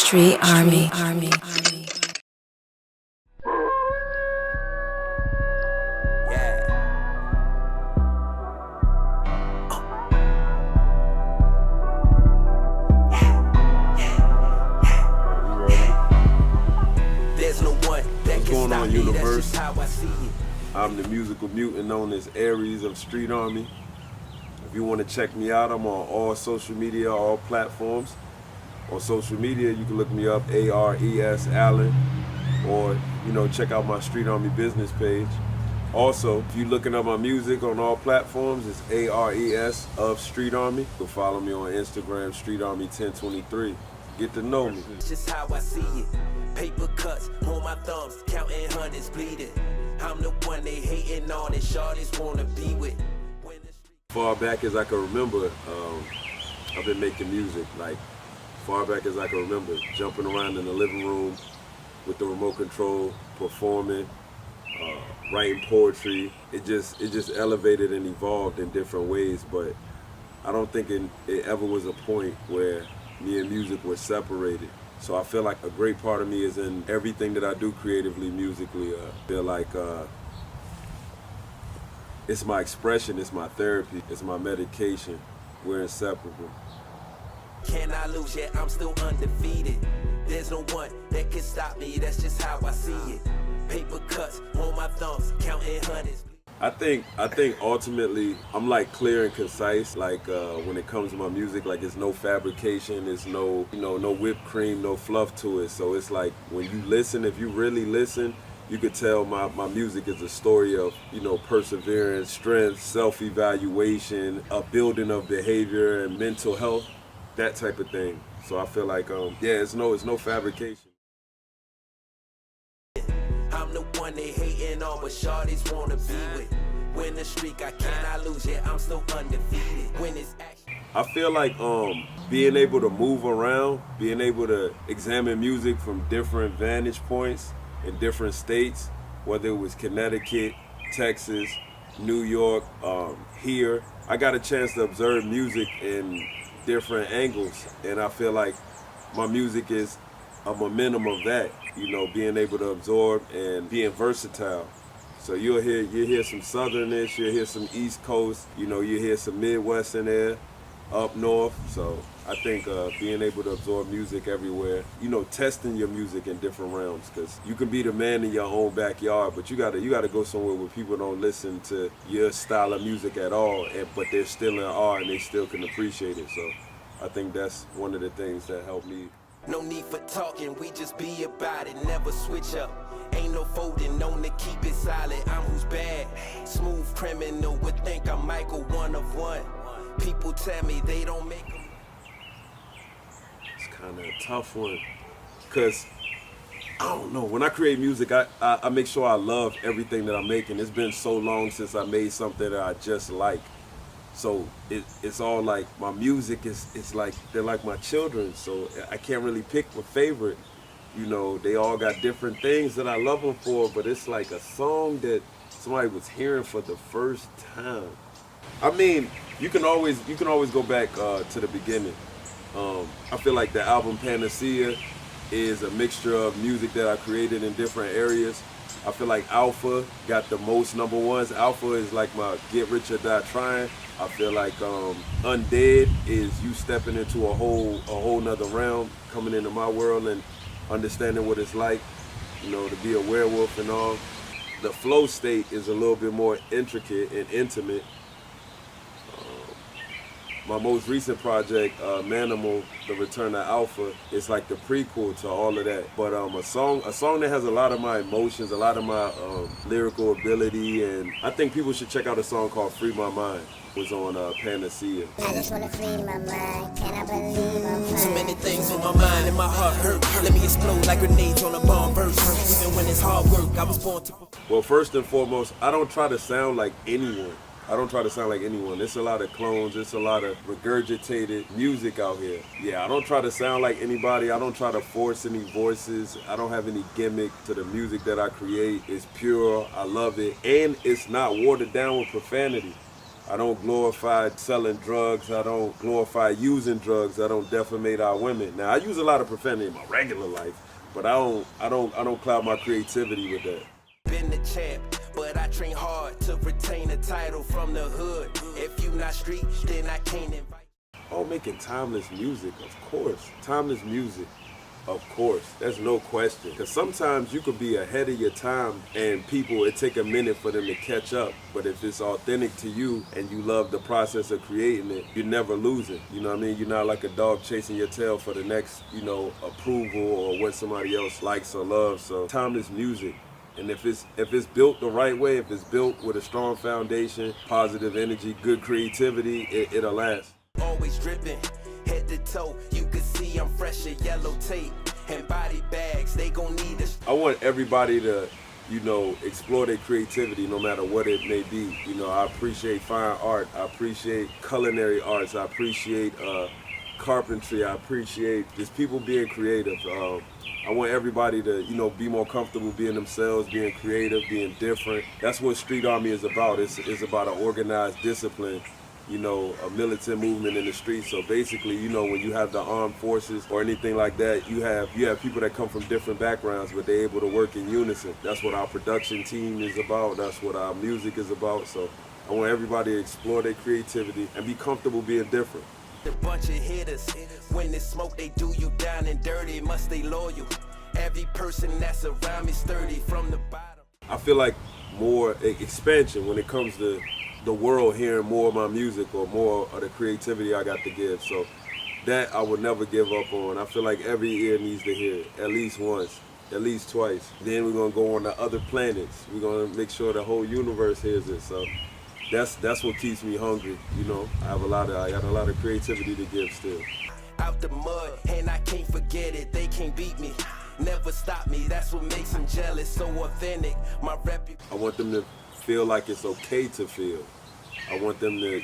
Street Army. What's going on, Universe? I'm the musical mutant known as ARES of Street Army. If you want to check me out, I'm on all social media, all platforms. On social media, you can look me up, ARES Allen, or check out my Street Army business page. Also, if you're looking up my music on all platforms, it's ARES of Street Army. You can follow me on Instagram, Street Army 1023. Get to know me. It's just how I see it. Paper cuts on my thumbs, counting hundreds bleeding. I'm the one they hating on and shorties wanna be with. Far back as I can remember, I've been making music. Like far back as I can remember, jumping around in the living room with the remote control, performing, writing poetry. It just elevated and evolved in different ways. But I don't think it ever was a point where me and music were separated. So I feel like a great part of me is in everything that I do creatively, musically. I feel like it's my expression, it's my therapy, it's my medication. We're inseparable. Can I lose yet? I'm still undefeated. There's no one that can stop me, that's just how I see it. Paper cuts on my thumbs, counting hundreds. I think ultimately I'm like clear and concise. Like when it comes to my music, like it's no fabrication, it's no no whipped cream, no fluff to it. So it's like when you listen, if you really listen, you could tell my music is a story of perseverance, strength, self-evaluation, a building of behavior and mental health, that type of thing. So I feel like it's no fabrication. I'm the one they hating on, but shorties wanna be with. Win the streak, I cannot lose yet, I'm still undefeated. When it's action. I feel like being able to move around, being able to examine music from different vantage points in different states, whether it was Connecticut, Texas, New York, here, I got a chance to observe music in different angles, and I feel like my music is a momentum of that, being able to absorb and being versatile. So you'll hear some southernness, you'll hear some East Coast, you'll hear some Midwest in there, up north. So I think being able to absorb music everywhere, testing your music in different realms, because you can be the man in your own backyard, but you gotta go somewhere where people don't listen to your style of music at all, but they're still in awe and they still can appreciate it. So I think that's one of the things that helped me. No need for talking, we just be about it, never switch up. Ain't no folding, known to keep it solid. I'm who's bad, smooth criminal, would think I'm Michael, one of one. People tell me they don't make them. It's kind of a tough one, because I don't know, when I create music, I make sure I love everything that I'm making. It's been so long since I made something that I just like. So it's all like my music it's like they're like my children. So I can't really pick a favorite. They all got different things that I love them for, but it's like a song that somebody was hearing for the first time. I mean, you can always go back to the beginning. I feel like the album Panacea is a mixture of music that I created in different areas. I feel like Alpha got the most number ones. Alpha is like my Get Rich or Die Trying. I feel like Undead is you stepping into a whole nother realm, coming into my world and understanding what it's like, to be a werewolf and all. The Flow State is a little bit more intricate and intimate. My most recent project, Manimal, The Return of Alpha, is like the prequel to all of that. But a song that has a lot of my emotions, a lot of my lyrical ability, and I think people should check out a song called Free My Mind. Was on Panacea. I just wanna free my mind, can I believe I'm fine? So many things on my mind and my heart hurt. Let me explode like grenades on a bomb verse. Even when it's hard work, I was born to. Well, first and foremost, I don't try to sound like anyone. It's a lot of clones, it's a lot of regurgitated music out here. Yeah, I don't try to sound like anybody. I don't try to force any voices. I don't have any gimmick to the music that I create. It's pure, I love it. And it's not watered down with profanity. I don't glorify selling drugs. I don't glorify using drugs. I don't defamate our women. Now I use a lot of profanity in my regular life, but I don't cloud my creativity with that. Been the champ, but I train hard to retain a title from the hood. If you not street, then I can't invite. Oh, making timeless music, of course. Timeless music, of course. There's no question. Because sometimes you could be ahead of your time and people, it take a minute for them to catch up. But if it's authentic to you and you love the process of creating it, you never lose it. You know what I mean? You're not like a dog chasing your tail for the next, approval or what somebody else likes or loves. So timeless music. And if it's built the right way, if it's built with a strong foundation, positive energy, good creativity, it'll last. Always dripping, head to toe. You can see I'm fresh as yellow tape and body bags. They gon' need us. I want everybody to, explore their creativity no matter what it may be. I appreciate fine art. I appreciate culinary arts. I appreciate carpentry. I appreciate just people being creative. I want everybody to, be more comfortable being themselves, being creative, being different. That's what Street Army is about. It's about an organized discipline, a militant movement in the streets. So basically, when you have the armed forces or anything like that, you have people that come from different backgrounds, but they're able to work in unison. That's what our production team is about. That's what our music is about. So I want everybody to explore their creativity and be comfortable being different. A bunch of hitters, when they smoke, they do you down and dirty. Must stay loyal. Every person that's around me sturdy from the bottom. I feel like more expansion when it comes to the world hearing more of my music or more of the creativity I got to give. So that I would never give up on. I feel like every ear needs to hear it at least once, at least twice. Then we're gonna go on to other planets. We're gonna make sure the whole universe hears it. So that's what keeps me hungry. I got a lot of creativity to give still. Out the mud, and I can't forget it. They can't beat me. Never stop me. That's what makes them jealous. So authentic. My reputation. I want them to feel like it's okay to feel. I want them to,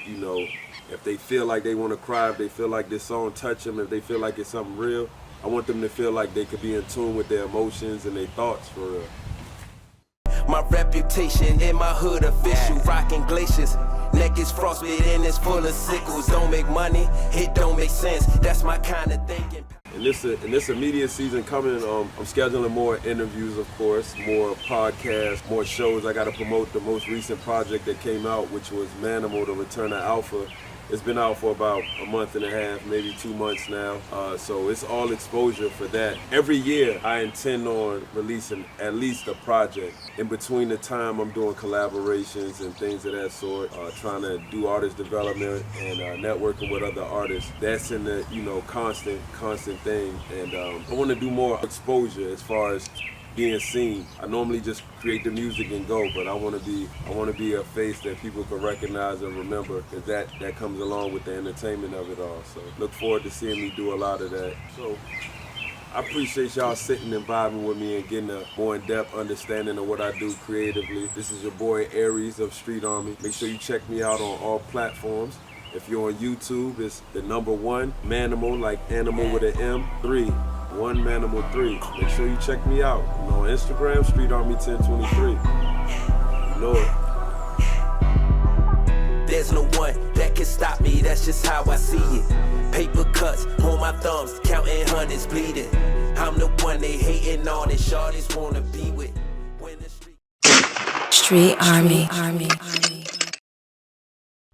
if they feel like they want to cry, if they feel like this song touch them, if they feel like it's something real, I want them to feel like they could be in tune with their emotions and their thoughts for real. My reputation in my hood official, rocking glaciers. Neck is frostbite and it's full of sickles. Don't make money, it don't make sense. That's my kind of thinking. In this immediate season coming, I'm scheduling more interviews, of course, more podcasts, more shows. I got to promote the most recent project that came out, which was Manimal, The Return of Alpha. It's been out for about a month and a half, maybe 2 months now. So it's all exposure for that. Every year, I intend on releasing at least a project. In between the time, I'm doing collaborations and things of that sort, trying to do artist development and networking with other artists. That's in the, constant thing. And I want to do more exposure as far as being seen. I normally just create the music and go, but I want to be a face that people can recognize and remember, because that comes along with the entertainment of it all. So look forward to seeing me do a lot of that. So I appreciate y'all sitting and vibing with me and getting a more in-depth understanding of what I do creatively. This is your boy ARES of Street Army. Make sure you check me out on all platforms. If you're on YouTube, it's the #1 Manimal, like animal with an M, 3. 1 Manimal 3. Make sure you check me out. On Instagram, Street Army 1023. You know it. There's no one that can stop me, that's just how I see it. Paper cuts on my thumbs, counting hundreds bleeding. I'm the one they hating on and shorties wanna be with. When the street Street Army.